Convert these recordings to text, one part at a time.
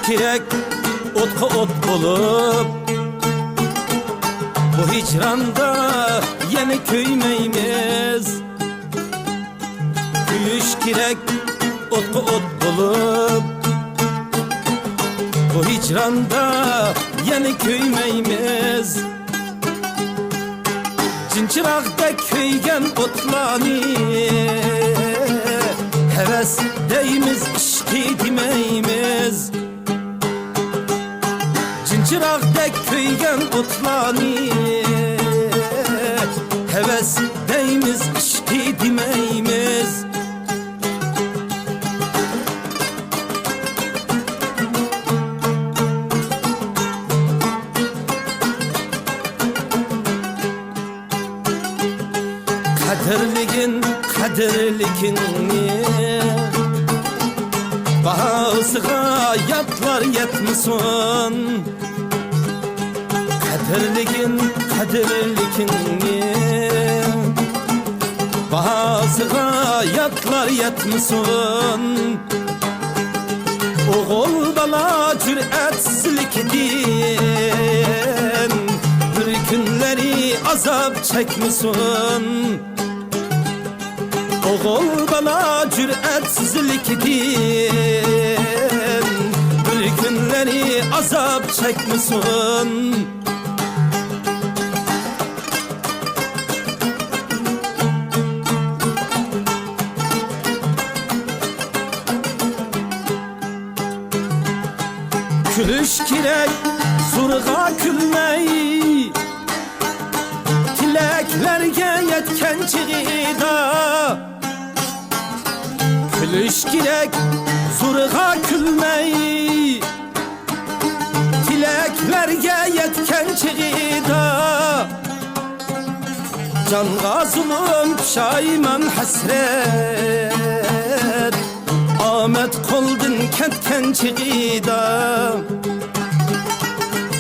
kirek otqa ot bulup, bu hicranda yine köymeymiz. Kuyuş kirek otqa ot bulup, bu hicranda yine köymeymiz. Cinçiraqda köygen otlani, heves deyimiz işki demeyimiz. Cinçiraqda köygen otlani, heves deyimiz işki demeyimiz. Kadirligini bahasıga yatlar yetmesin. Kadirligini bahasıga yatlar yetmesin. Oğul bala cüretsizlikten bir günleri azap çekmesin. Oğul bana cüretsizlikten bir günleri azap çekmesin. Külüş kirek zurga külmey, tileklerge yetken çiğda. Külüş kirek zurga külmey, tileklerge yetken çiğda. Canga zulüm pişayman hasret, Ahmet koldun ketken çiğda.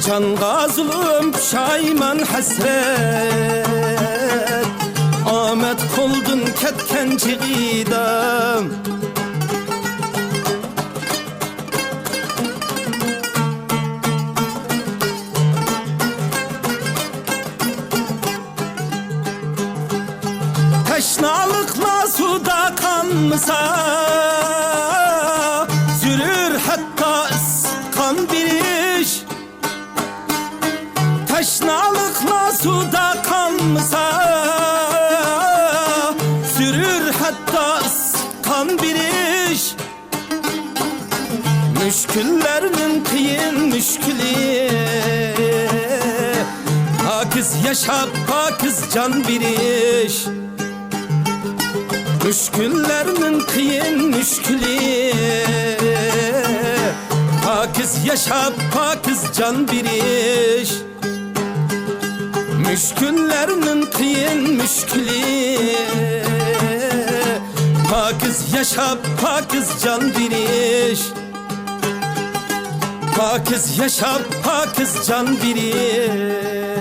Canga zulüm pişayman hasret, Ahmet koldun ketken çiğda. Teşnalıkla suda kanmasa, zürür hatta ıskan bir iş. Teşnalıkla suda kanmasa, zürür hatta ıskan bir iş. Müşküllerinin kıyın müşkülü, pakiz yaşap pakiz can bir iş. Müşküllerinin kıyın müşkülü, pakiz yaşap pakiz can bir iş. Müşküllerinin kıyın müşkülü, pakiz yaşap pakiz can bir iş. Pakiz yaşap pakiz can bir iş.